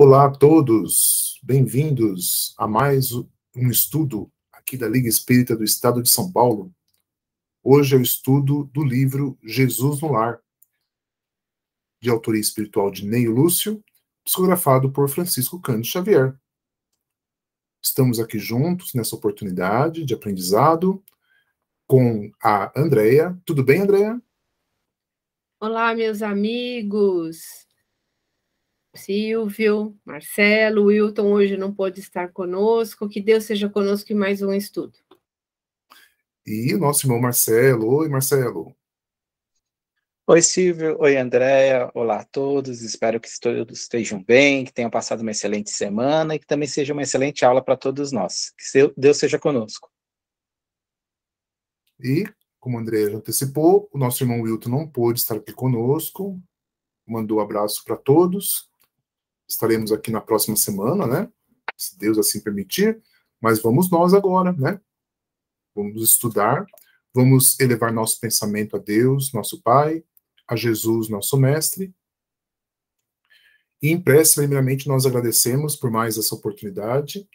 Olá a todos, bem-vindos a mais um estudo aqui da Liga Espírita do Estado de São Paulo. Hoje é o estudo do livro Jesus no Lar, de autoria espiritual de Neio Lúcio, psicografado por Francisco Cândido Xavier. Estamos aqui juntos nessa oportunidade de aprendizado com a Andréia. Tudo bem, Andréia? Olá, meus amigos. Silvio, Marcelo, Wilton hoje não pôde estar conosco. Que Deus seja conosco em mais um estudo. E o nosso irmão Marcelo. Oi, Marcelo. Oi, Silvio. Oi, Andréia. Olá a todos. Espero que todos estejam bem, que tenham passado uma excelente semana e que também seja uma excelente aula para todos nós. Que Deus seja conosco. E, como a Andréia já antecipou, o nosso irmão Wilton não pôde estar aqui conosco. Mandou um abraço para todos. Estaremos aqui na próxima semana, né? Se Deus assim permitir. Mas vamos nós agora, né? Vamos estudar, vamos elevar nosso pensamento a Deus, nosso Pai, a Jesus, nosso Mestre. E em prece, primeiramente, nós agradecemos por mais essa oportunidade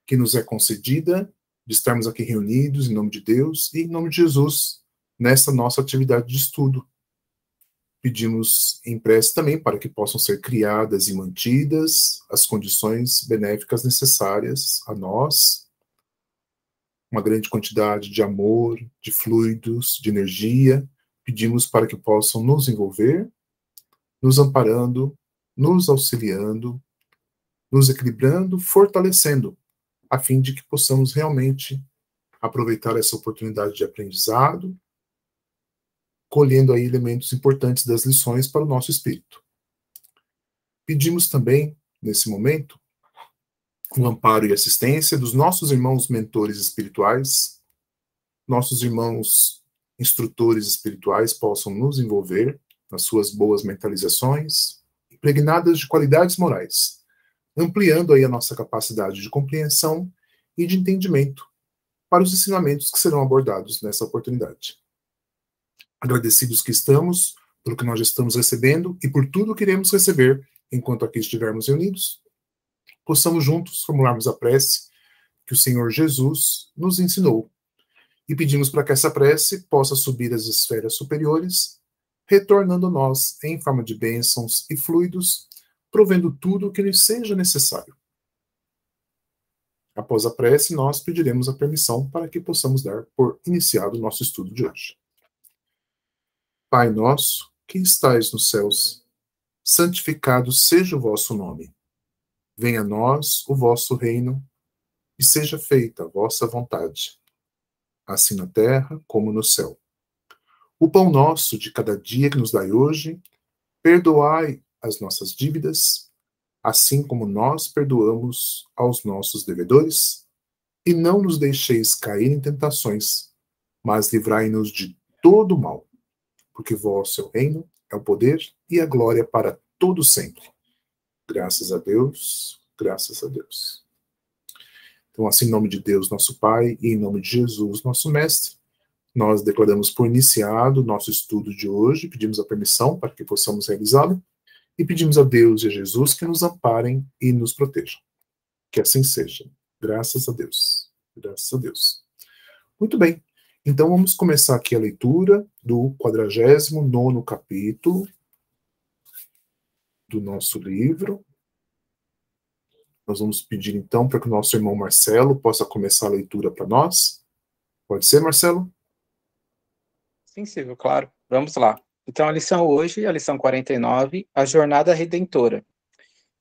que nos é concedida de estarmos aqui reunidos em nome de Deus e em nome de Jesus, nessa nossa atividade de estudo. Pedimos em prece também para que possam ser criadas e mantidas as condições benéficas necessárias a nós, uma grande quantidade de amor, de fluidos, de energia. Pedimos para que possam nos envolver, nos amparando, nos auxiliando, nos equilibrando, fortalecendo, a fim de que possamos realmente aproveitar essa oportunidade de aprendizado, colhendo aí elementos importantes das lições para o nosso espírito. Pedimos também, nesse momento, o amparo e assistência dos nossos irmãos mentores espirituais, nossos irmãos instrutores espirituais possam nos envolver nas suas boas mentalizações, impregnadas de qualidades morais, ampliando aí a nossa capacidade de compreensão e de entendimento para os ensinamentos que serão abordados nessa oportunidade. Agradecidos que estamos pelo que nós já estamos recebendo e por tudo que iremos receber enquanto aqui estivermos reunidos, possamos juntos formularmos a prece que o Senhor Jesus nos ensinou. E pedimos para que essa prece possa subir às esferas superiores, retornando a nós em forma de bênçãos e fluidos, provendo tudo o que lhes seja necessário. Após a prece, nós pediremos a permissão para que possamos dar por iniciado o nosso estudo de hoje. Pai nosso, que estais nos céus, santificado seja o vosso nome. Venha a nós o vosso reino, e seja feita a vossa vontade, assim na terra como no céu. O pão nosso de cada dia que nos dai hoje, perdoai as nossas dívidas, assim como nós perdoamos aos nossos devedores, e não nos deixeis cair em tentações, mas livrai-nos de todo o mal, porque vosso é o reino, é o poder e a glória para todo sempre. Graças a Deus, graças a Deus. Então, assim, em nome de Deus, nosso Pai, e em nome de Jesus, nosso Mestre, nós declaramos por iniciado o nosso estudo de hoje, pedimos a permissão para que possamos realizá-lo, e pedimos a Deus e a Jesus que nos amparem e nos protejam. Que assim seja. Graças a Deus. Graças a Deus. Muito bem. Então, vamos começar aqui a leitura do 49º capítulo do nosso livro. Nós vamos pedir, então, para que o nosso irmão Marcelo possa começar a leitura para nós. Pode ser, Marcelo? Sim, Silvio, claro. Vamos lá. Então, a lição hoje, a lição 49, a jornada redentora.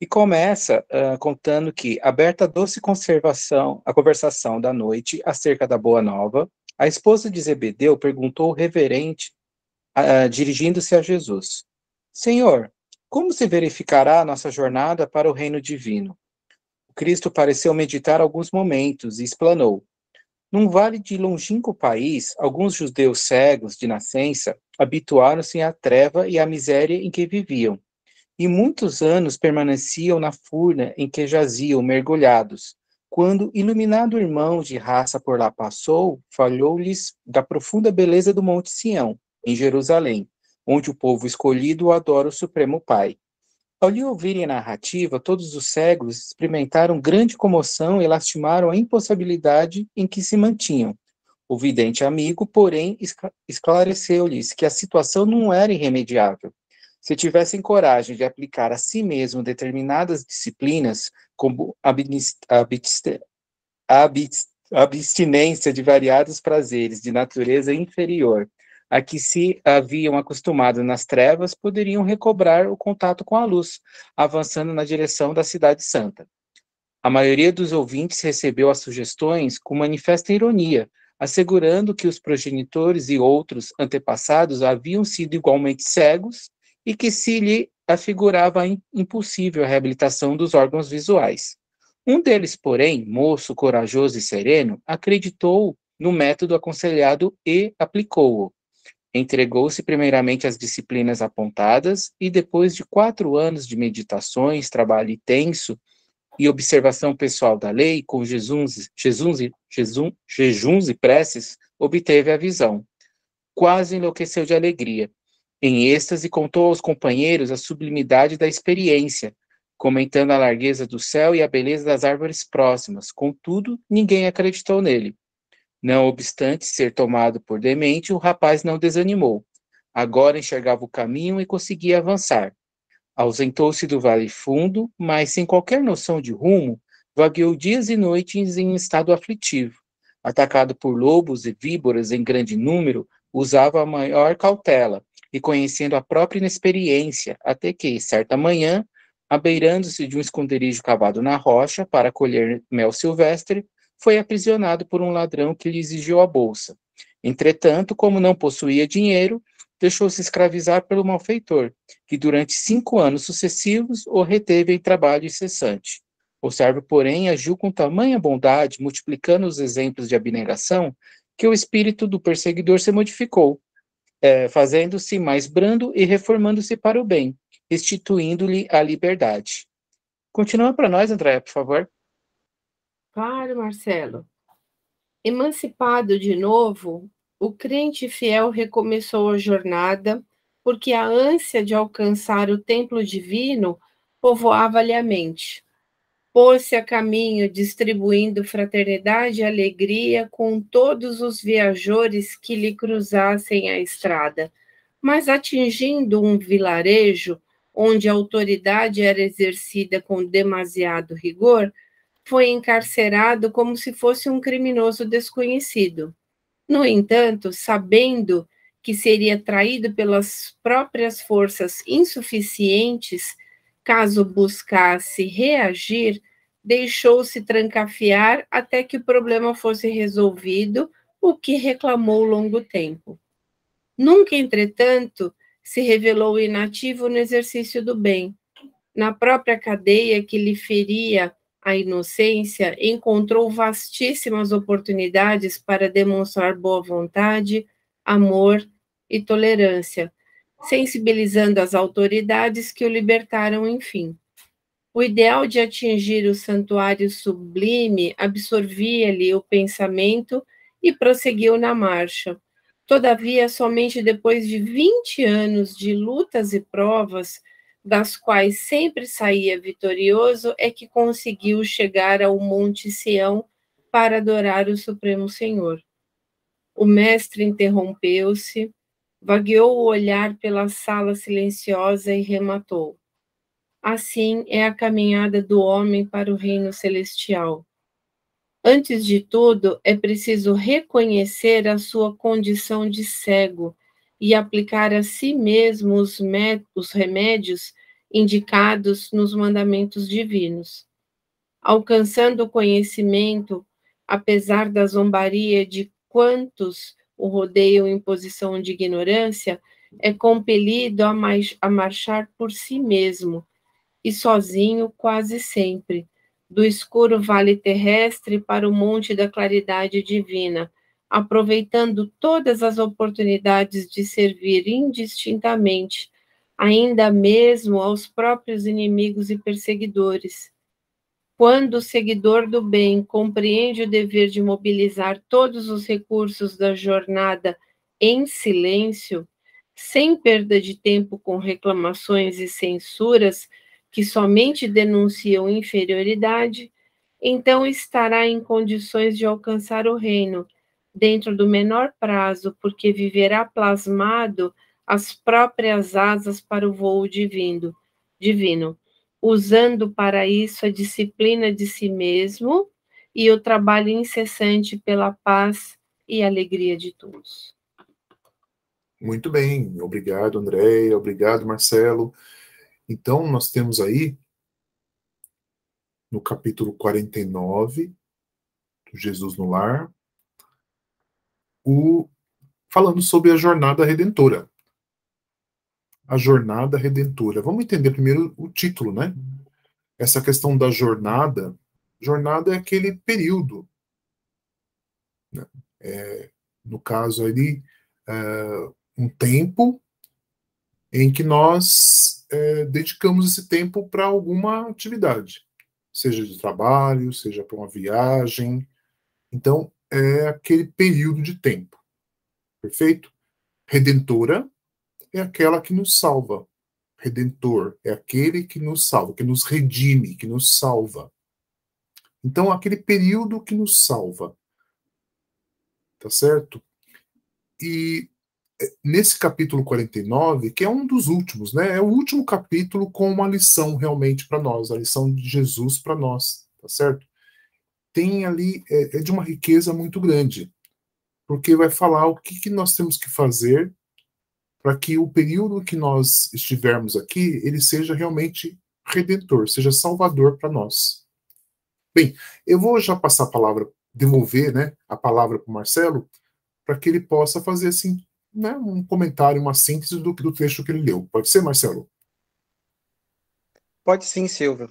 E começa contando que, aberta a doce a conversação da noite acerca da Boa Nova, a esposa de Zebedeu perguntou reverente, dirigindo-se a Jesus: Senhor, como se verificará a nossa jornada para o reino divino? O Cristo pareceu meditar alguns momentos e explanou: Num vale de longínquo país, alguns judeus cegos de nascença habituaram-se à treva e à miséria em que viviam, e muitos anos permaneciam na furna em que jaziam mergulhados. Quando iluminado irmão de raça por lá passou, falou-lhes da profunda beleza do Monte Sião, em Jerusalém, onde o povo escolhido adora o Supremo Pai. Ao lhe ouvirem a narrativa, todos os cegos experimentaram grande comoção e lastimaram a impossibilidade em que se mantinham. O vidente amigo, porém, esclareceu-lhes que a situação não era irremediável. Se tivessem coragem de aplicar a si mesmo determinadas disciplinas, como abstinência de variados prazeres de natureza inferior, a que se haviam acostumado nas trevas, poderiam recobrar o contato com a luz, avançando na direção da Cidade Santa. A maioria dos ouvintes recebeu as sugestões com manifesta ironia, assegurando que os progenitores e outros antepassados haviam sido igualmente cegos e que se lhe afigurava impossível a reabilitação dos órgãos visuais. Um deles, porém, moço, corajoso e sereno, acreditou no método aconselhado e aplicou-o. Entregou-se primeiramente às disciplinas apontadas e, depois de 4 anos de meditações, trabalho intenso e observação pessoal da lei, com jejuns e preces, obteve a visão. Quase enlouqueceu de alegria. Em êxtase, contou aos companheiros a sublimidade da experiência, comentando a largueza do céu e a beleza das árvores próximas. Contudo, ninguém acreditou nele. Não obstante ser tomado por demente, o rapaz não desanimou. Agora enxergava o caminho e conseguia avançar. Ausentou-se do vale fundo, mas sem qualquer noção de rumo, vagueou dias e noites em estado aflitivo. Atacado por lobos e víboras em grande número, usava a maior cautela, e conhecendo a própria inexperiência, até que, certa manhã, abeirando-se de um esconderijo cavado na rocha para colher mel silvestre, foi aprisionado por um ladrão que lhe exigiu a bolsa. Entretanto, como não possuía dinheiro, deixou-se escravizar pelo malfeitor, que durante 5 anos sucessivos o reteve em trabalho incessante. O servo, porém, agiu com tamanha bondade, multiplicando os exemplos de abnegação, que o espírito do perseguidor se modificou, fazendo-se mais brando e reformando-se para o bem, restituindo-lhe a liberdade. Continua para nós, Andréia, por favor. Claro, Marcelo. Emancipado de novo, o crente fiel recomeçou a jornada, porque a ânsia de alcançar o templo divino povoava-lhe a mente. Pôs-se a caminho, distribuindo fraternidade e alegria com todos os viajores que lhe cruzassem a estrada, mas atingindo um vilarejo onde a autoridade era exercida com demasiado rigor, foi encarcerado como se fosse um criminoso desconhecido. No entanto, sabendo que seria traído pelas próprias forças insuficientes, caso buscasse reagir, deixou-se trancafiar até que o problema fosse resolvido, o que reclamou longo tempo. Nunca, entretanto, se revelou inativo no exercício do bem. Na própria cadeia que lhe feria a inocência, encontrou vastíssimas oportunidades para demonstrar boa vontade, amor e tolerância, sensibilizando as autoridades que o libertaram, enfim. O ideal de atingir o santuário sublime absorvia-lhe o pensamento e prosseguiu na marcha. Todavia, somente depois de 20 anos de lutas e provas, das quais sempre saía vitorioso, é que conseguiu chegar ao Monte Sião para adorar o Supremo Senhor. O mestre interrompeu-se, vagueou o olhar pela sala silenciosa e rematou. Assim é a caminhada do homem para o reino celestial. Antes de tudo, é preciso reconhecer a sua condição de cego e aplicar a si mesmo os remédios indicados nos mandamentos divinos. Alcançando o conhecimento, apesar da zombaria de quantos o rodeiam em posição de ignorância, é compelido a marchar por si mesmo, e sozinho quase sempre, do escuro vale terrestre para o monte da claridade divina, aproveitando todas as oportunidades de servir indistintamente, ainda mesmo aos próprios inimigos e perseguidores. Quando o seguidor do bem compreende o dever de mobilizar todos os recursos da jornada em silêncio, sem perda de tempo com reclamações e censuras, que somente denunciam inferioridade, então estará em condições de alcançar o reino dentro do menor prazo, porque viverá plasmado as próprias asas para o voo divino, usando para isso a disciplina de si mesmo e o trabalho incessante pela paz e alegria de todos. Muito bem, obrigado, Andréia, obrigado, Marcelo. Então, nós temos aí, no capítulo 49, do Jesus no Lar, falando sobre a jornada redentora. A jornada redentora. Vamos entender primeiro o título, né? Essa questão da jornada. Jornada é aquele período, né? No caso ali, um tempo em que nós dedicamos esse tempo para alguma atividade, seja de trabalho, seja para uma viagem. Então, é aquele período de tempo. Perfeito? Redentora é aquela que nos salva. Redentor é aquele que nos salva, que nos redime, que nos salva. Então, aquele período que nos salva. Tá certo? E nesse capítulo 49, que é um dos últimos, né? É o último capítulo com uma lição realmente para nós, a lição de Jesus para nós, tá certo? Tem ali, é de uma riqueza muito grande, porque vai falar o que nós temos que fazer para que o período que nós estivermos aqui, ele seja realmente redentor, seja salvador para nós. Bem, eu vou já passar a palavra, devolver, né, a palavra para o Marcelo, para que ele possa fazer assim, né, um comentário, uma síntese do trecho que ele leu. Pode ser, Marcelo? Pode sim, Silvio.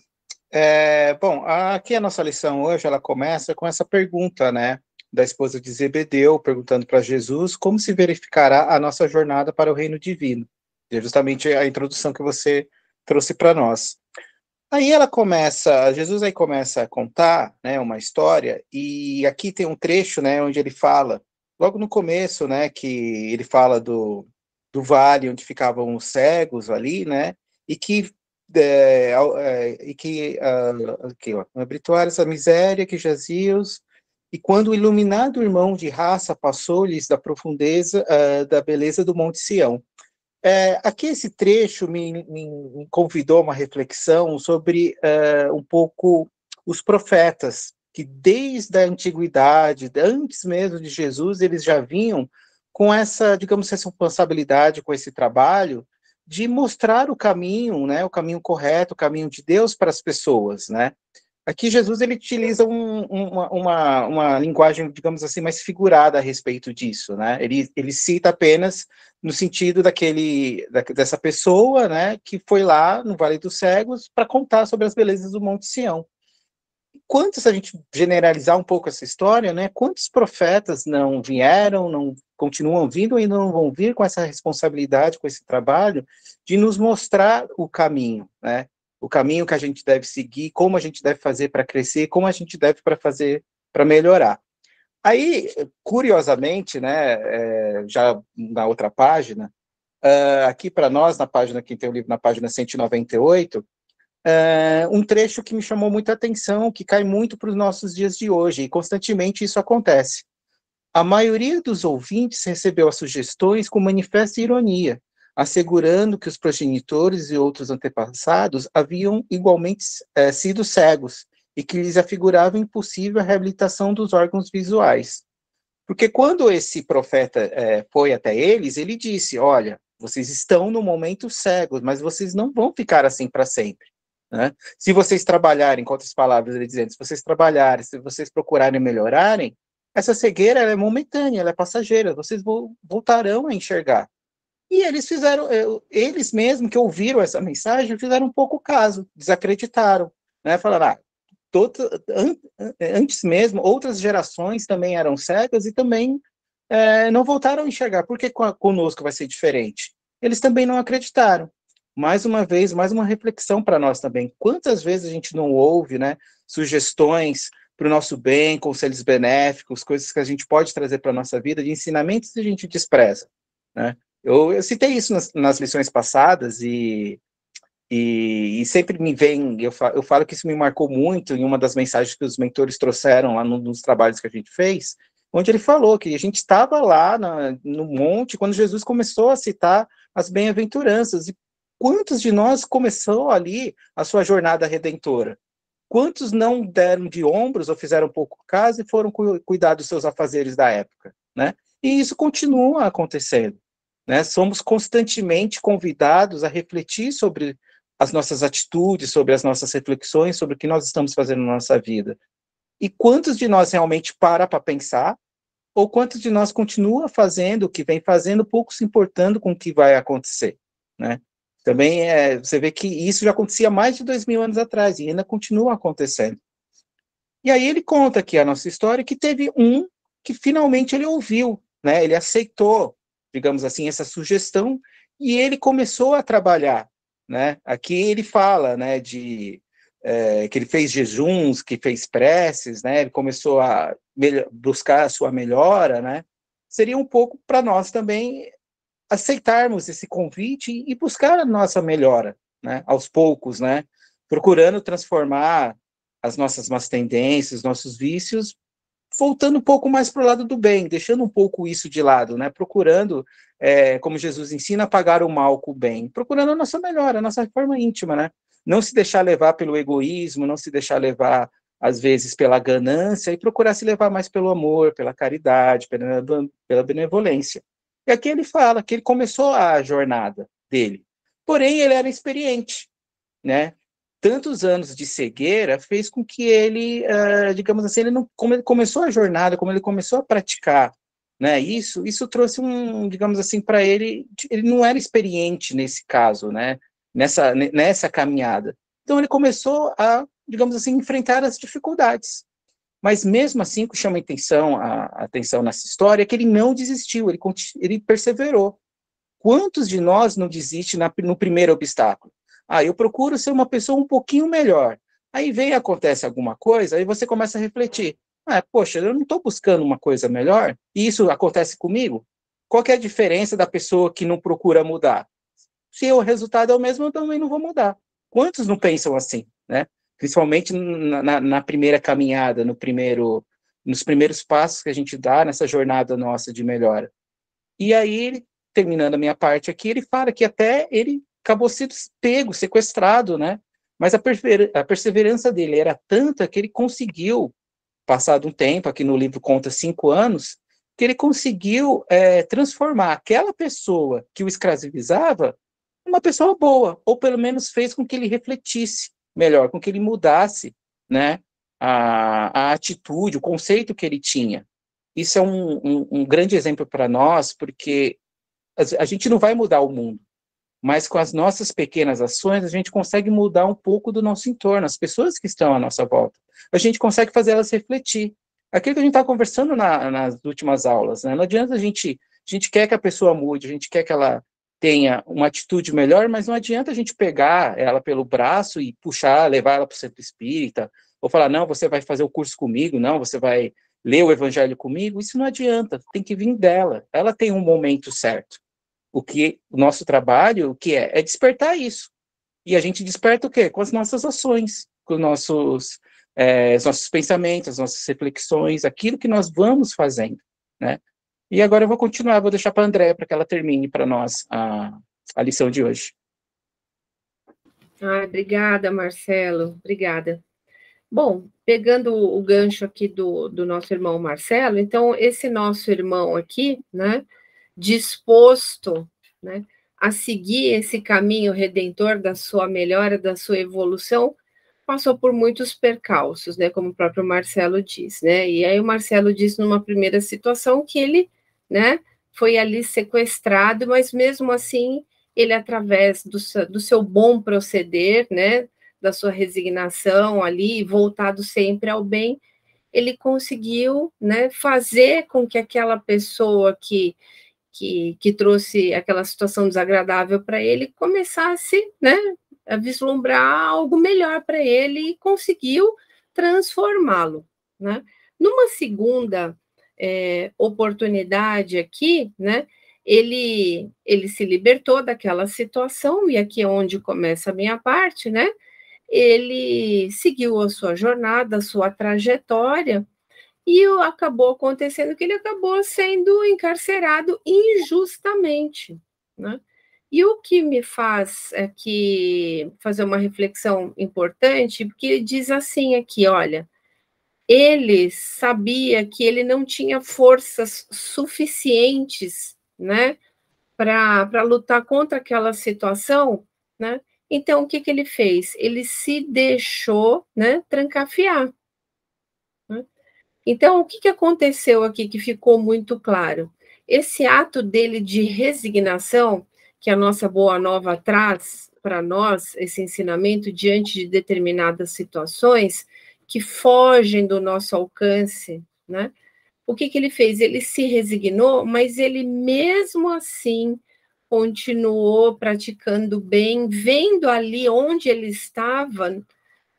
Bom, aqui a nossa lição hoje, ela começa com essa pergunta, né, da esposa de Zebedeu, perguntando para Jesus como se verificará a nossa jornada para o reino divino. É justamente a introdução que você trouxe para nós. Aí Jesus aí começa a contar, né, uma história, e aqui tem um trecho, né, onde ele fala, logo no começo, né, que ele fala do vale onde ficavam os cegos ali, né, e que aqui, ó, abrituários a miséria que jazios, e quando o iluminado irmão de raça passou-lhes da profundeza da beleza do Monte Sião. Aqui esse trecho me convidou a uma reflexão sobre um pouco os profetas, que desde a antiguidade, antes mesmo de Jesus, eles já vinham com essa, digamos, responsabilidade, com esse trabalho de mostrar o caminho, né, o caminho correto, o caminho de Deus para as pessoas, né? Aqui Jesus ele utiliza uma linguagem, digamos assim, mais figurada a respeito disso, né? Ele cita apenas no sentido dessa pessoa, né, que foi lá no Vale dos Cegos para contar sobre as belezas do Monte Sião. Quantos, se a gente generalizar um pouco essa história, né, quantos profetas não vieram, não continuam vindo e não vão vir com essa responsabilidade, com esse trabalho de nos mostrar o caminho, né? O caminho que a gente deve seguir, como a gente deve fazer para crescer, como a gente deve fazer para melhorar. Aí, curiosamente, né, já na outra página, aqui para nós, na página, quem tem o livro na página 198, um trecho que me chamou muita atenção, que cai muito para os nossos dias de hoje, e constantemente isso acontece. A maioria dos ouvintes recebeu as sugestões com manifesta ironia, assegurando que os progenitores e outros antepassados haviam igualmente sido cegos e que lhes afigurava impossível a reabilitação dos órgãos visuais. Porque quando esse profeta foi até eles, ele disse, olha, vocês estão no momento cegos, mas vocês não vão ficar assim para sempre. Né? Se vocês trabalharem, com outras palavras, ele dizendo, se vocês trabalharem, se vocês procurarem melhorarem, essa cegueira ela é momentânea, ela é passageira, vocês voltarão a enxergar. E eles fizeram, eles mesmos que ouviram essa mensagem, fizeram um pouco caso, desacreditaram, né? Falaram, antes mesmo, outras gerações também eram cegas e também não voltaram a enxergar. Por que conosco vai ser diferente? Eles também não acreditaram. Mais uma vez, mais uma reflexão para nós também. Quantas vezes a gente não ouve, né, sugestões para o nosso bem, conselhos benéficos, coisas que a gente pode trazer para a nossa vida, de ensinamentos que a gente despreza, né? Eu citei isso nas lições passadas e E sempre me vem, eu falo que isso me marcou muito em uma das mensagens que os mentores trouxeram lá nos trabalhos que a gente fez, onde ele falou que a gente estava lá no monte quando Jesus começou a citar as bem-aventuranças. E quantos de nós começou ali a sua jornada redentora? Quantos não deram de ombros ou fizeram pouco caso e foram cuidar dos seus afazeres da época, né? E isso continua acontecendo, né? Somos constantemente convidados a refletir sobre as nossas atitudes, sobre as nossas reflexões, sobre o que nós estamos fazendo na nossa vida. E quantos de nós realmente para pensar, ou quantos de nós continua fazendo o que vem fazendo, pouco se importando com o que vai acontecer, né? Também você vê que isso já acontecia mais de 2000 anos atrás, e ainda continua acontecendo. E aí ele conta aqui a nossa história, que teve um que finalmente ele ouviu, né? Ele aceitou, digamos assim, essa sugestão, e ele começou a trabalhar, né? Aqui ele fala, né, que ele fez jejuns, que fez preces, né? Ele começou a buscar a sua melhora, né? Seria um pouco para nós também aceitarmos esse convite e buscar a nossa melhora, né? Aos poucos, né? Procurando transformar as nossas más tendências, nossos vícios, voltando um pouco mais para o lado do bem, deixando um pouco isso de lado, né? Procurando, como Jesus ensina, pagar o mal com o bem, procurando a nossa melhora, a nossa reforma íntima, né? Não se deixar levar pelo egoísmo, não se deixar levar, às vezes, pela ganância, e procurar se levar mais pelo amor, pela caridade, pela benevolência. E aqui ele fala que ele começou a jornada dele, porém ele era experiente, né? Tantos anos de cegueira fez com que ele, digamos assim, como ele começou a jornada, como ele começou a praticar, né? Isso trouxe digamos assim, para ele não era experiente nesse caso, né? Nessa caminhada. Então ele começou a, digamos assim, enfrentar as dificuldades. Mas mesmo assim, o que chama a atenção nessa história é que ele não desistiu, ele perseverou. Quantos de nós não desistem no primeiro obstáculo? Eu procuro ser uma pessoa um pouquinho melhor. Aí vem, acontece alguma coisa, aí você começa a refletir. Poxa, eu não estou buscando uma coisa melhor, e isso acontece comigo? Qual que é a diferença da pessoa que não procura mudar? Se o resultado é o mesmo, eu também não vou mudar. Quantos não pensam assim, né? Principalmente na primeira caminhada, nos primeiros passos que a gente dá nessa jornada nossa de melhora. E aí, terminando a minha parte aqui, ele fala que até ele acabou sendo pego, sequestrado, né? Mas a perseverança dele era tanta que ele conseguiu, passado um tempo, aqui no livro conta 5 anos, que ele conseguiu transformar aquela pessoa que o escravizava uma pessoa boa, ou pelo menos fez com que ele refletisse melhor, com que ele mudasse, né, a atitude, o conceito que ele tinha. Isso é um grande exemplo para nós, porque a gente não vai mudar o mundo, mas com as nossas pequenas ações, a gente consegue mudar um pouco do nosso entorno, as pessoas que estão à nossa volta. A gente consegue fazer elas refletir. Aquilo que a gente está conversando nas últimas aulas, né? Não adianta a gente quer que a pessoa mude, a gente quer que ela tenha uma atitude melhor, mas não adianta a gente pegar ela pelo braço e puxar, levar ela para o centro espírita, ou falar, não, você vai fazer o curso comigo, não, você vai ler o evangelho comigo. Isso não adianta, tem que vir dela. Ela tem um momento certo. O nosso trabalho, é despertar isso. E a gente desperta o quê? Com as nossas ações, com os nossos pensamentos, as nossas reflexões, aquilo que nós vamos fazendo, né? E agora eu vou continuar, vou deixar para a Andréia para que ela termine para nós a lição de hoje. Obrigada, Marcelo, obrigada. Bom, pegando o gancho aqui do nosso irmão Marcelo, então esse nosso irmão aqui, né, disposto, né, a seguir esse caminho redentor da sua melhora, da sua evolução, passou por muitos percalços, né, como o próprio Marcelo diz, né, e aí o Marcelo diz numa primeira situação que ele, né, foi ali sequestrado, mas mesmo assim, ele através do seu bom proceder, né, da sua resignação ali, voltado sempre ao bem, ele conseguiu, né, fazer com que aquela pessoa que trouxe aquela situação desagradável para ele começasse, né, a vislumbrar algo melhor para ele e conseguiu transformá-lo, né? Numa segunda oportunidade aqui, né, ele se libertou daquela situação, e aqui é onde começa a minha parte, né? Ele seguiu a sua jornada, a sua trajetória, e acabou acontecendo que ele acabou sendo encarcerado injustamente, né? E o que me faz aqui fazer uma reflexão importante, porque ele diz assim aqui, olha, ele sabia que ele não tinha forças suficientes, né, para lutar contra aquela situação, né? Então, o que ele fez? Ele se deixou, né, trancafiar. Né? Então, o que aconteceu aqui que ficou muito claro? Esse ato dele de resignação, que a nossa Boa Nova traz para nós, esse ensinamento diante de determinadas situações que fogem do nosso alcance, né? O que ele fez? Ele se resignou, mas ele mesmo assim continuou praticando bem, vendo ali onde ele estava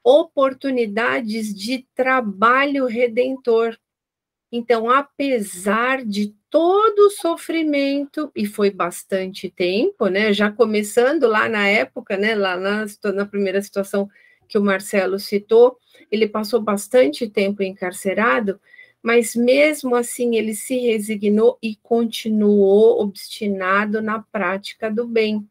oportunidades de trabalho redentor. Então, apesar de todo o sofrimento, e foi bastante tempo, né? Já começando lá na época, né? Lá na primeira situação que o Marcelo citou, ele passou bastante tempo encarcerado, mas mesmo assim ele se resignou e continuou obstinado na prática do bem,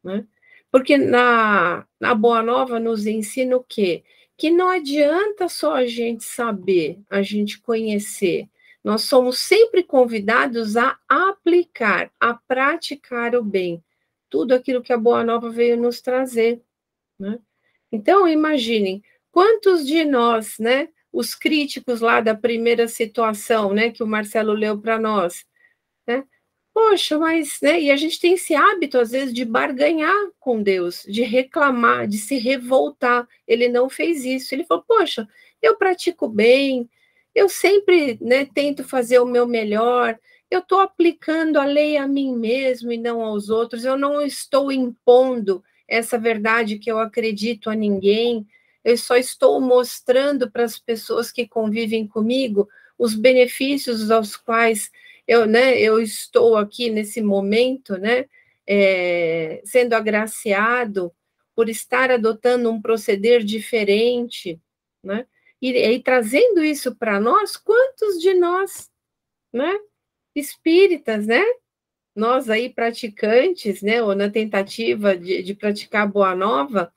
né? Porque na Boa Nova nos ensina o quê? Que não adianta só a gente saber, a gente conhecer. Nós somos sempre convidados a aplicar, a praticar o bem. Tudo aquilo que a Boa Nova veio nos trazer, né? Então, imaginem, quantos de nós, né, os críticos lá da primeira situação, né, que o Marcelo leu para nós, né? Poxa, mas, né, e a gente tem esse hábito, às vezes, de barganhar com Deus, de reclamar, de se revoltar. Ele não fez isso. Ele falou, poxa, eu pratico bem, eu sempre, né, tento fazer o meu melhor, eu estou aplicando a lei a mim mesmo e não aos outros, eu não estou impondo essa verdade que eu acredito a ninguém, eu só estou mostrando para as pessoas que convivem comigo os benefícios aos quais eu estou aqui nesse momento, né, sendo agraciado por estar adotando um proceder diferente, né, e trazendo isso para nós, quantos de nós, né, espíritas, né, nós aí praticantes, né, ou na tentativa de praticar a Boa Nova,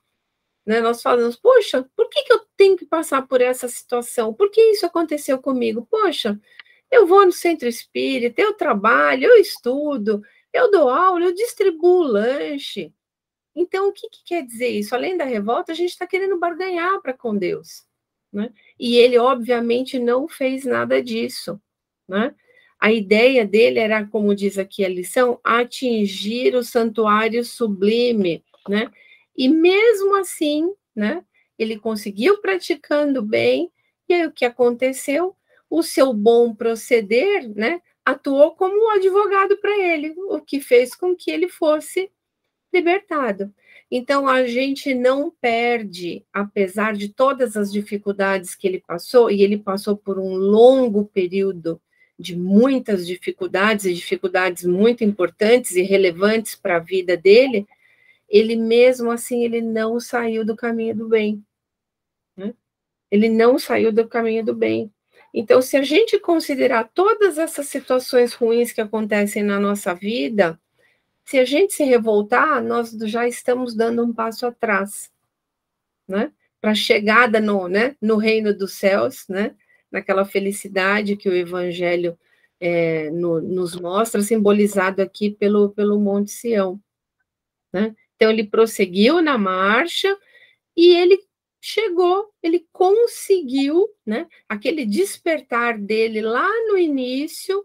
né, nós falamos, poxa, por que eu tenho que passar por essa situação? Por que isso aconteceu comigo? Poxa, eu vou no centro espírita, eu trabalho, eu estudo, eu dou aula, eu distribuo lanche. Então, o que quer dizer isso? Além da revolta, a gente está querendo barganhar para com Deus, né? E ele, obviamente, não fez nada disso, né? A ideia dele era, como diz aqui a lição, atingir o santuário sublime, né? E mesmo assim, né? Ele conseguiu praticando bem, e aí o que aconteceu? O seu bom proceder, né, atuou como um advogado para ele, o que fez com que ele fosse libertado. Então, a gente não perde, apesar de todas as dificuldades que ele passou, e ele passou por um longo período de muitas dificuldades, e dificuldades muito importantes e relevantes para a vida dele, ele mesmo assim, ele não saiu do caminho do bem, né? Ele não saiu do caminho do bem. Então, se a gente considerar todas essas situações ruins que acontecem na nossa vida, se a gente se revoltar, nós já estamos dando um passo atrás, né? Para a chegada no reino dos céus, né? Naquela felicidade que o Evangelho nos mostra, simbolizado aqui pelo Monte Sião, né? Então, ele prosseguiu na marcha e ele chegou, ele conseguiu, né? Aquele despertar dele lá no início,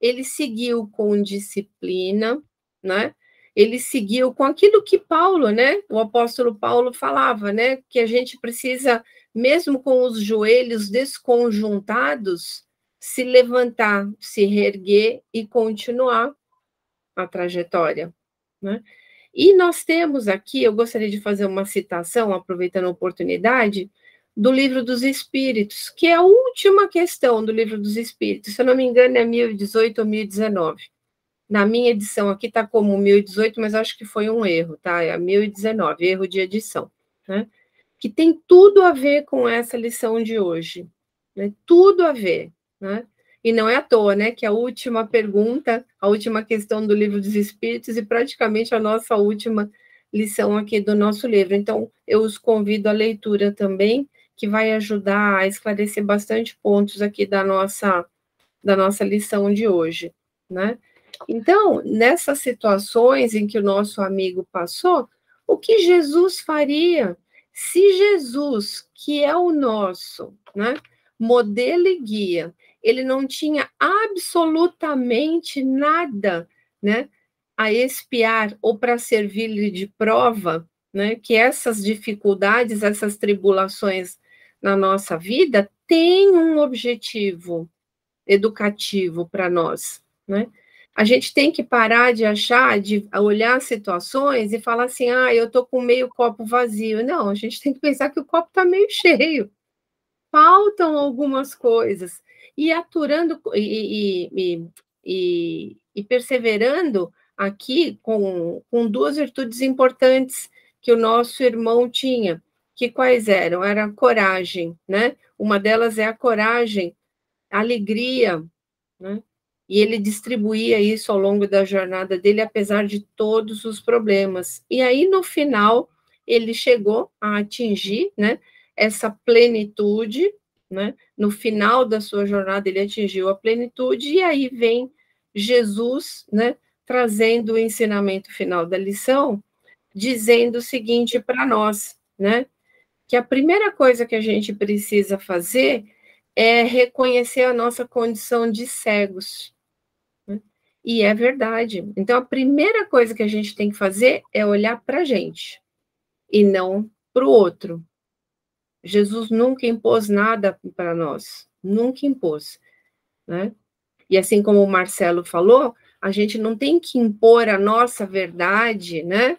ele seguiu com disciplina, né? Ele seguiu com aquilo que Paulo, né? O apóstolo Paulo falava, né? Que a gente precisa, mesmo com os joelhos desconjuntados, se levantar, se reerguer e continuar a trajetória, né? E nós temos aqui, eu gostaria de fazer uma citação, aproveitando a oportunidade, do Livro dos Espíritos, que é a última questão do Livro dos Espíritos, se eu não me engano é 1018 ou 1019, Na minha edição aqui está como 1018, mas acho que foi um erro, tá? É 1019, erro de edição, né? Que tem tudo a ver com essa lição de hoje, né? Tudo a ver, né? E não é à toa, né? Que a última pergunta, a última questão do Livro dos Espíritos e praticamente a nossa última lição aqui do nosso livro. Então, eu os convido à leitura também, que vai ajudar a esclarecer bastante pontos aqui da nossa lição de hoje, né? Então, nessas situações em que o nosso amigo passou, o que Jesus faria? Se Jesus, que é o nosso, né, modelo e guia, ele não tinha absolutamente nada, né, a expiar ou para servir-lhe de prova, né, que essas dificuldades, essas tribulações na nossa vida têm um objetivo educativo para nós, né? A gente tem que parar de achar, de olhar situações e falar assim, eu estou com meio copo vazio. Não, a gente tem que pensar que o copo está meio cheio. Faltam algumas coisas. E aturando e perseverando aqui com duas virtudes importantes que o nosso irmão tinha. Que quais eram? Era a coragem, né? Uma delas é a coragem, a alegria, né? E ele distribuía isso ao longo da jornada dele, apesar de todos os problemas. E aí, no final, ele chegou a atingir, né, essa plenitude, né? No final da sua jornada, ele atingiu a plenitude, e aí vem Jesus, né, trazendo o ensinamento final da lição, dizendo o seguinte para nós, né? Que a primeira coisa que a gente precisa fazer é reconhecer a nossa condição de cegos. Né? E é verdade. Então, a primeira coisa que a gente tem que fazer é olhar para a gente e não para o outro. Jesus nunca impôs nada para nós, nunca impôs. Né? E assim como o Marcelo falou, a gente não tem que impor a nossa verdade, né?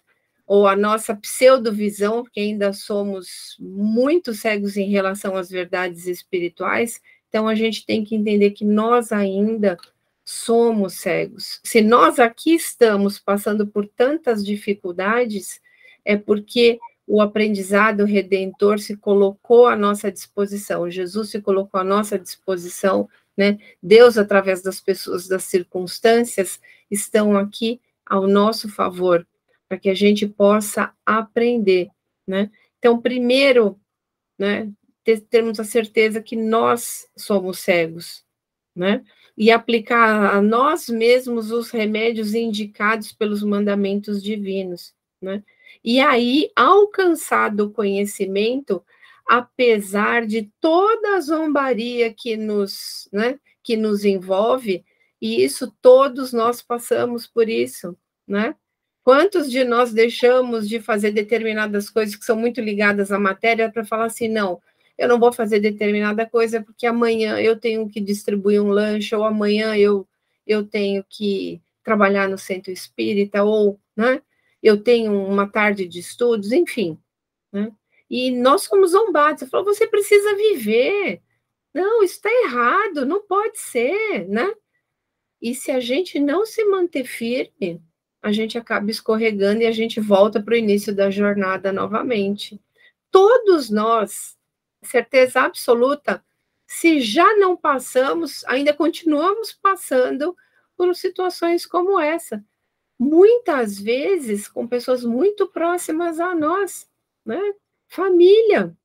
Ou a nossa pseudovisão, porque ainda somos muito cegos em relação às verdades espirituais, então a gente tem que entender que nós ainda somos cegos. Se nós aqui estamos passando por tantas dificuldades, é porque o aprendizado redentor se colocou à nossa disposição, Jesus se colocou à nossa disposição, né? Deus, através das pessoas, das circunstâncias, estão aqui ao nosso favor, para que a gente possa aprender, né? Então, primeiro, né, termos a certeza que nós somos cegos, né? E aplicar a nós mesmos os remédios indicados pelos mandamentos divinos, né? E aí, alcançado o conhecimento, apesar de toda a zombaria que nos envolve, e isso todos nós passamos por isso, né? Quantos de nós deixamos de fazer determinadas coisas que são muito ligadas à matéria para falar assim, não, eu não vou fazer determinada coisa porque amanhã eu tenho que distribuir um lanche, ou amanhã eu tenho que trabalhar no centro espírita, ou, né, eu tenho uma tarde de estudos, enfim, né? E nós somos zombados. Você falou, você precisa viver. Não, isso está errado, não pode ser, né? E se a gente não se manter firme, a gente acaba escorregando e a gente volta para o início da jornada novamente. Todos nós, certeza absoluta, se já não passamos, ainda continuamos passando por situações como essa. Muitas vezes com pessoas muito próximas a nós, né? Família,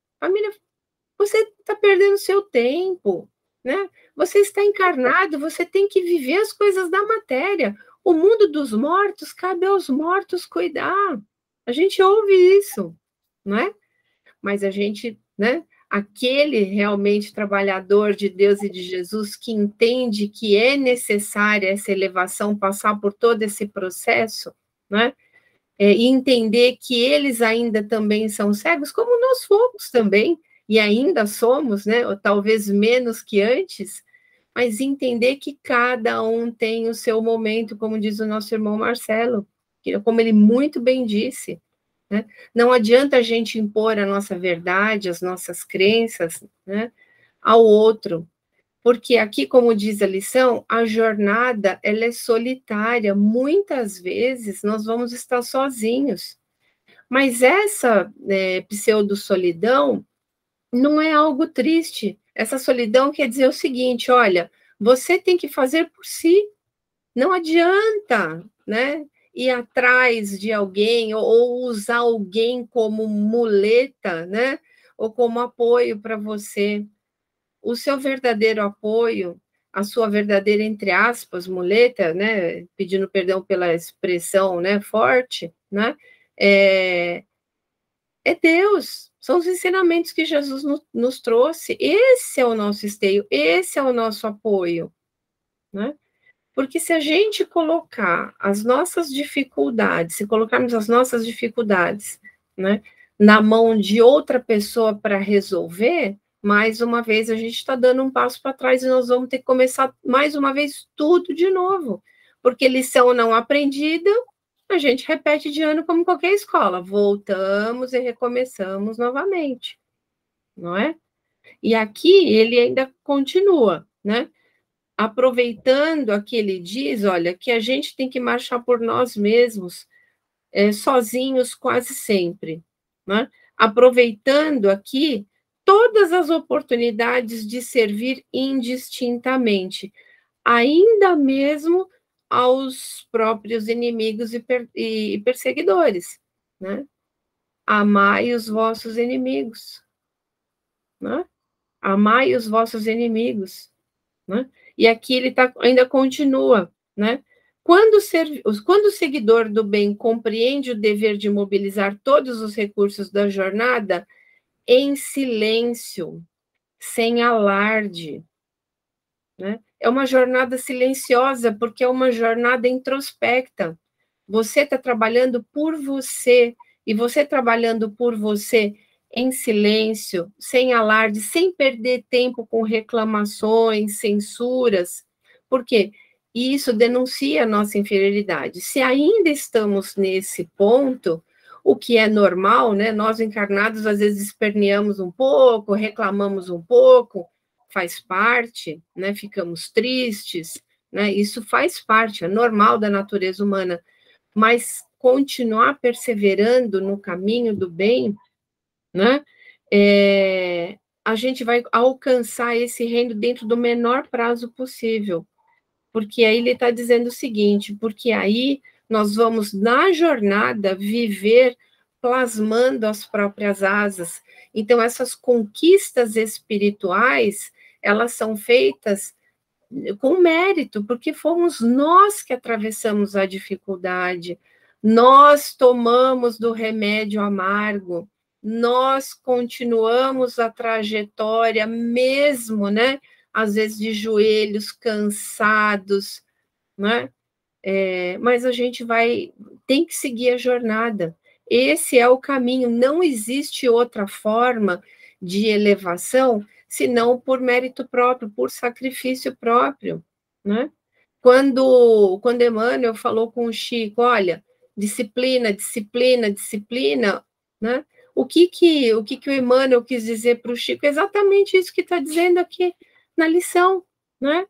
você está perdendo seu tempo, né? Você está encarnado, você tem que viver as coisas da matéria. O mundo dos mortos, cabe aos mortos cuidar. A gente ouve isso, não é? Mas a gente, né? Aquele realmente trabalhador de Deus e de Jesus que entende que é necessária essa elevação, passar por todo esse processo, né? E entender que eles ainda também são cegos, como nós fomos também, e ainda somos, né? Ou talvez menos que antes, mas entender que cada um tem o seu momento, como diz o nosso irmão Marcelo, como ele muito bem disse, né? Não adianta a gente impor a nossa verdade, as nossas crenças, né, ao outro. Porque aqui, como diz a lição, a jornada ela é solitária. Muitas vezes nós vamos estar sozinhos. Mas essa pseudo-solidão não é algo triste. Essa solidão quer dizer o seguinte, olha, você tem que fazer por si. Não adianta, né, ir atrás de alguém ou usar alguém como muleta, né, ou como apoio para você. O seu verdadeiro apoio, a sua verdadeira, entre aspas, muleta, né, pedindo perdão pela expressão, né, forte, né, é Deus, são os ensinamentos que Jesus nos trouxe. Esse é o nosso esteio, esse é o nosso apoio, né? Porque se a gente colocar as nossas dificuldades, se colocarmos as nossas dificuldades, né, na mão de outra pessoa para resolver, mais uma vez a gente está dando um passo para trás e nós vamos ter que começar mais uma vez tudo de novo. Porque lição não aprendida, a gente repete de ano como qualquer escola. Voltamos e recomeçamos novamente, não é? E aqui ele ainda continua, né? Aproveitando aqui, ele diz, olha, que a gente tem que marchar por nós mesmos, sozinhos quase sempre, né? Aproveitando aqui todas as oportunidades de servir indistintamente, ainda mesmo aos próprios inimigos e perseguidores, né? Amai os vossos inimigos, né? Amai os vossos inimigos, né? E aqui ele ainda continua, né? Quando o seguidor do bem compreende o dever de mobilizar todos os recursos da jornada em silêncio, sem alarde, né? É uma jornada silenciosa, porque é uma jornada introspecta. Você está trabalhando por você, e você trabalhando por você em silêncio, sem alarde, sem perder tempo com reclamações, censuras. Por quê? Isso denuncia a nossa inferioridade. Se ainda estamos nesse ponto, o que é normal, né? Nós encarnados às vezes esperneamos um pouco, reclamamos um pouco, faz parte, né? Ficamos tristes, né? Isso faz parte, é normal da natureza humana. Mas continuar perseverando no caminho do bem, né? A gente vai alcançar esse reino dentro do menor prazo possível. Porque aí ele está dizendo o seguinte, porque aí nós vamos, na jornada, viver plasmando as próprias asas. Então, essas conquistas espirituais, elas são feitas com mérito, porque fomos nós que atravessamos a dificuldade, nós tomamos do remédio amargo, nós continuamos a trajetória mesmo, né? Às vezes de joelhos cansados, né? Mas a gente tem que seguir a jornada. Esse é o caminho, não existe outra forma de elevação senão por mérito próprio, por sacrifício próprio, né? Quando Emmanuel falou com o Chico, olha, disciplina, disciplina, disciplina, né? O que o Emmanuel quis dizer para o Chico? Exatamente isso que está dizendo aqui na lição, né?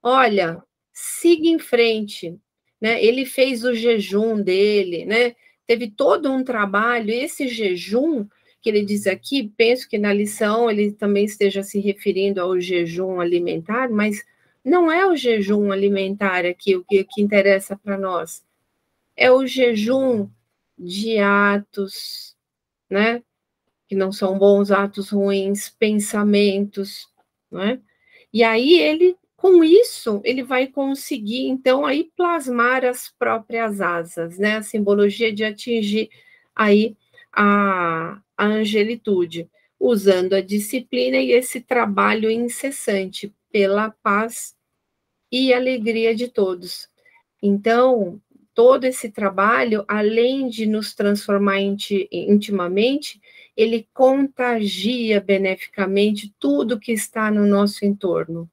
Olha, siga em frente, né? Ele fez o jejum dele, né? Teve todo um trabalho, esse jejum que ele diz aqui, penso que na lição ele também esteja se referindo ao jejum alimentar, mas não é o jejum alimentar aqui o que interessa para nós, é o jejum de atos, né? Que não são bons, atos ruins, pensamentos, né? E aí com isso, ele vai conseguir, então, aí plasmar as próprias asas, né? A simbologia de atingir aí a angelitude, usando a disciplina e esse trabalho incessante pela paz e alegria de todos. Então, todo esse trabalho, além de nos transformar intimamente, ele contagia beneficamente tudo que está no nosso entorno.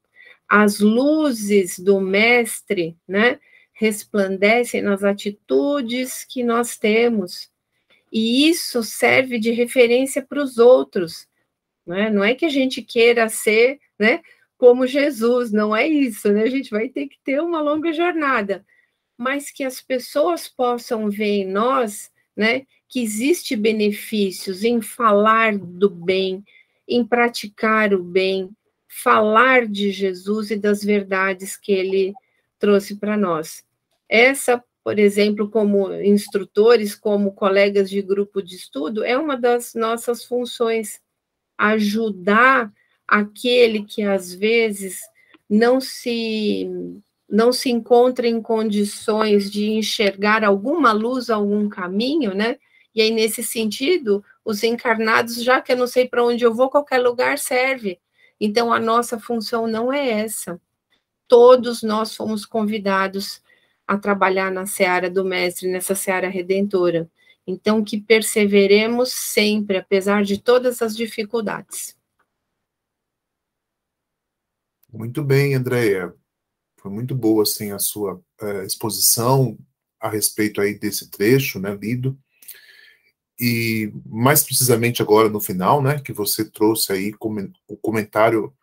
As luzes do mestre, né, resplandecem nas atitudes que nós temos, e isso serve de referência para os outros, né? Não é que a gente queira ser, né, como Jesus, não é isso, né? A gente vai ter que ter uma longa jornada, mas que as pessoas possam ver em nós, né, que existe benefícios em falar do bem, em praticar o bem, falar de Jesus e das verdades que ele trouxe para nós. Essa, por exemplo, como instrutores, como colegas de grupo de estudo, é uma das nossas funções, ajudar aquele que às vezes não se encontra em condições de enxergar alguma luz, algum caminho, né? E aí, nesse sentido, os encarnados, já que eu não sei para onde eu vou, qualquer lugar serve. Então, a nossa função não é essa. Todos nós fomos convidados a trabalhar na seara do Mestre, nessa seara redentora. Então, que perseveremos sempre, apesar de todas as dificuldades. Muito bem, Andréia. Foi muito boa, assim, a sua exposição a respeito aí desse trecho, né, lido. E, mais precisamente agora no final, né, que você trouxe aí o comentário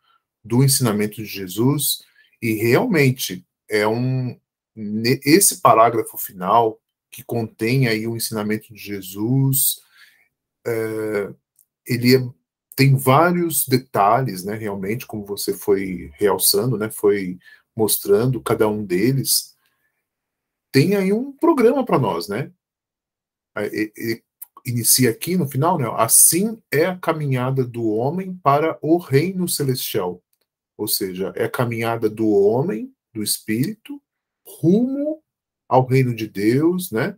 do ensinamento de Jesus, e realmente esse parágrafo final, que contém aí o ensinamento de Jesus, tem vários detalhes, né, realmente, como você foi realçando, né, foi mostrando cada um deles, tem aí um programa para nós, né? Inicia aqui no final, né? Assim é a caminhada do homem para o reino celestial. Ou seja, é a caminhada do homem, do espírito, rumo ao reino de Deus, né?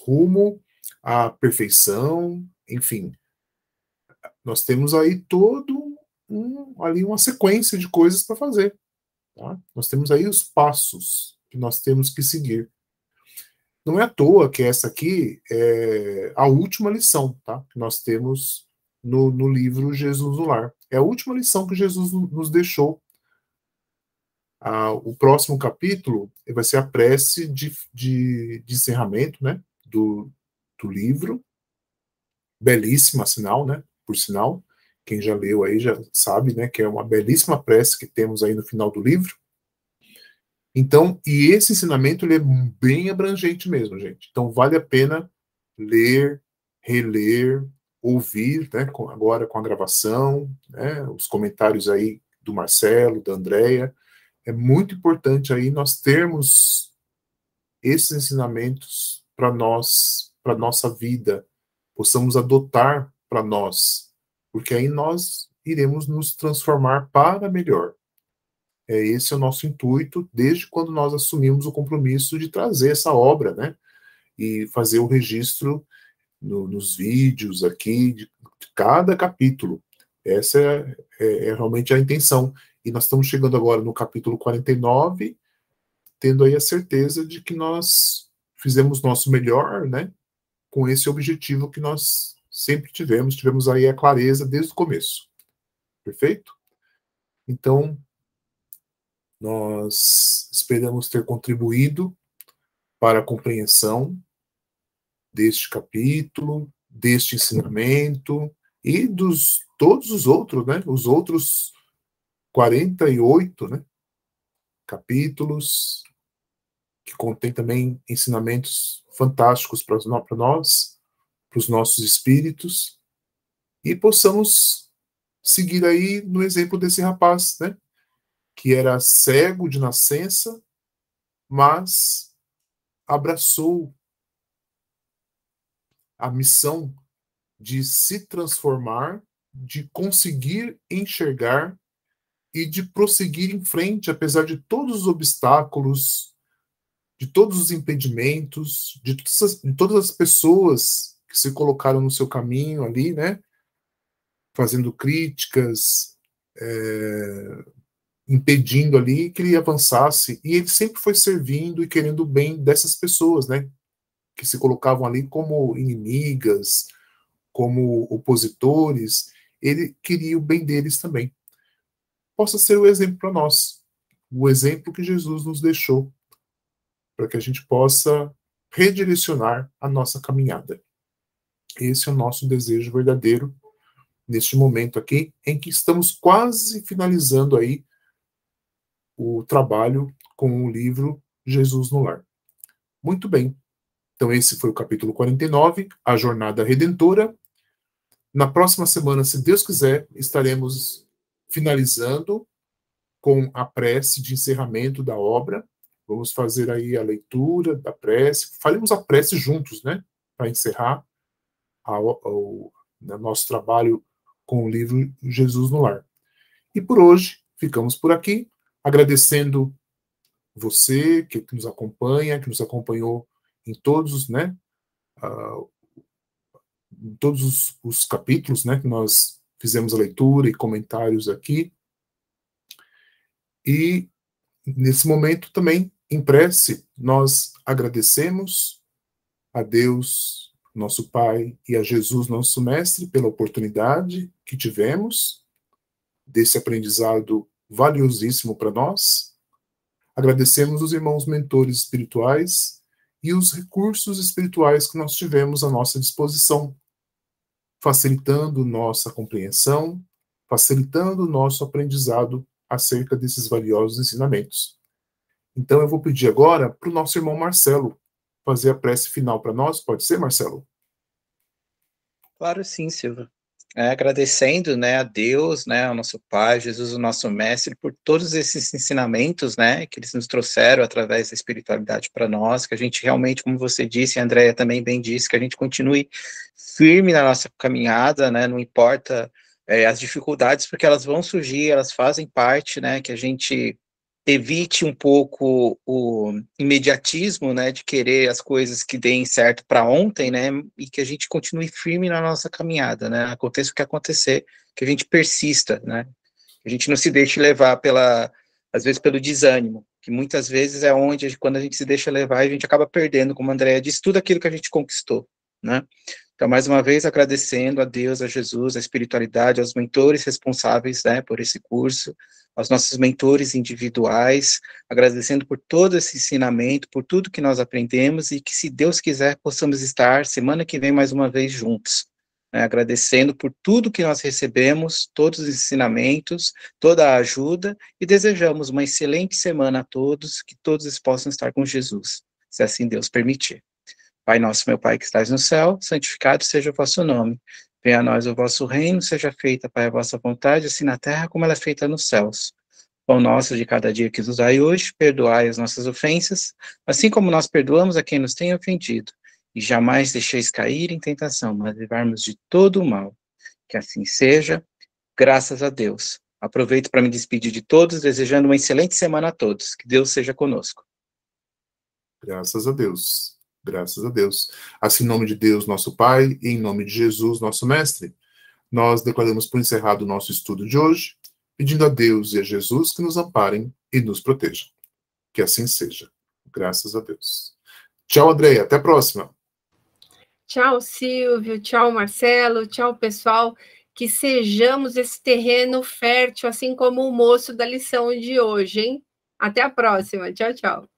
Rumo à perfeição, enfim. Nós temos aí ali uma sequência de coisas para fazer. Tá? Nós temos aí os passos que nós temos que seguir. Não é à toa que essa aqui é a última lição, tá? Que nós temos no livro Jesus no Lar. É a última lição que Jesus nos deixou. O próximo capítulo vai ser a prece de encerramento, né? Do livro. Belíssima, sinal, né? Por sinal. Quem já leu aí já sabe, né? Que é uma belíssima prece que temos aí no final do livro. Então, e esse ensinamento ele é bem abrangente mesmo, gente. Então, vale a pena ler, reler, ouvir, né, agora com a gravação, né, os comentários aí do Marcelo, da Andréia. É muito importante aí nós termos esses ensinamentos para nós, para nossa vida, possamos adotar para nós, porque aí nós iremos nos transformar para melhor. Esse é o nosso intuito desde quando nós assumimos o compromisso de trazer essa obra, né? E fazer o registro nos vídeos aqui de cada capítulo. Essa é realmente a intenção. E nós estamos chegando agora no capítulo 49, tendo aí a certeza de que nós fizemos nosso melhor, né? Com esse objetivo que nós sempre tivemos aí a clareza desde o começo. Perfeito? Então, nós esperamos ter contribuído para a compreensão deste capítulo, deste ensinamento e dos todos os outros, né? Os outros 48, né? Capítulos que contém também ensinamentos fantásticos para nós, para os nossos espíritos, e possamos seguir aí no exemplo desse rapaz, né? Que era cego de nascença, mas abraçou a missão de se transformar, de conseguir enxergar e de prosseguir em frente, apesar de todos os obstáculos, de todos os impedimentos, de todas as pessoas que se colocaram no seu caminho ali, né? Fazendo críticas, impedindo ali que ele avançasse. E ele sempre foi servindo e querendo o bem dessas pessoas, né? Que se colocavam ali como inimigas, como opositores. Ele queria o bem deles também. Possa ser o exemplo para nós, o exemplo que Jesus nos deixou, para que a gente possa redirecionar a nossa caminhada. Esse é o nosso desejo verdadeiro neste momento aqui, em que estamos quase finalizando aí o trabalho com o livro Jesus no Lar. Muito bem. Então, esse foi o capítulo 49, a Jornada Redentora. Na próxima semana, se Deus quiser, estaremos finalizando com a prece de encerramento da obra. Vamos fazer aí a leitura da prece. Faremos a prece juntos, né? Para encerrar o nosso trabalho com o livro Jesus no Lar. E por hoje, ficamos por aqui, agradecendo você que nos acompanha, que nos acompanhou em todos, né? Em todos os capítulos, né? Que nós fizemos a leitura e comentários aqui. E nesse momento também, em prece, nós agradecemos a Deus, nosso Pai, e a Jesus, nosso Mestre, pela oportunidade que tivemos desse aprendizado valiosíssimo para nós. Agradecemos os irmãos mentores espirituais e os recursos espirituais que nós tivemos à nossa disposição, facilitando nossa compreensão, facilitando o nosso aprendizado acerca desses valiosos ensinamentos. Então eu vou pedir agora para o nosso irmão Marcelo fazer a prece final para nós. Pode ser, Marcelo? Claro, sim, Silvio. Agradecendo, né, a Deus, né, ao nosso Pai, Jesus, o nosso Mestre, por todos esses ensinamentos, né, que eles nos trouxeram através da espiritualidade para nós, que a gente realmente, como você disse, a Andréia também bem disse, que a gente continue firme na nossa caminhada, né, não importa as dificuldades, porque elas vão surgir, elas fazem parte, né, que a gente evite um pouco o imediatismo, né, de querer as coisas que deem certo para ontem, né, e que a gente continue firme na nossa caminhada, né, aconteça o que acontecer, que a gente persista, né, que a gente não se deixe levar às vezes pelo desânimo, que muitas vezes é onde, quando a gente se deixa levar, a gente acaba perdendo, como a Andréia disse, tudo aquilo que a gente conquistou, né. Então, mais uma vez, agradecendo a Deus, a Jesus, a espiritualidade, aos mentores responsáveis, né, por esse curso, aos nossos mentores individuais, agradecendo por todo esse ensinamento, por tudo que nós aprendemos e que, se Deus quiser, possamos estar semana que vem mais uma vez juntos, né, agradecendo por tudo que nós recebemos, todos os ensinamentos, toda a ajuda, e desejamos uma excelente semana a todos, que todos possam estar com Jesus, se assim Deus permitir. Pai nosso, meu Pai que estás no céu, santificado seja o vosso nome. Venha a nós o vosso reino, seja feita, Pai, a vossa vontade, assim na terra como ela é feita nos céus. Pão nosso de cada dia que nos dai hoje, perdoai as nossas ofensas, assim como nós perdoamos a quem nos tem ofendido. E jamais deixeis cair em tentação, mas livrar-nos de todo o mal. Que assim seja, graças a Deus. Aproveito para me despedir de todos, desejando uma excelente semana a todos. Que Deus seja conosco. Graças a Deus. Graças a Deus. Assim, em nome de Deus, nosso Pai, e em nome de Jesus, nosso Mestre, nós declaramos por encerrado o nosso estudo de hoje, pedindo a Deus e a Jesus que nos amparem e nos protejam. Que assim seja. Graças a Deus. Tchau, Andréia. Até a próxima. Tchau, Silvio. Tchau, Marcelo. Tchau, pessoal. Que sejamos esse terreno fértil, assim como o moço da lição de hoje, hein? Até a próxima. Tchau, tchau.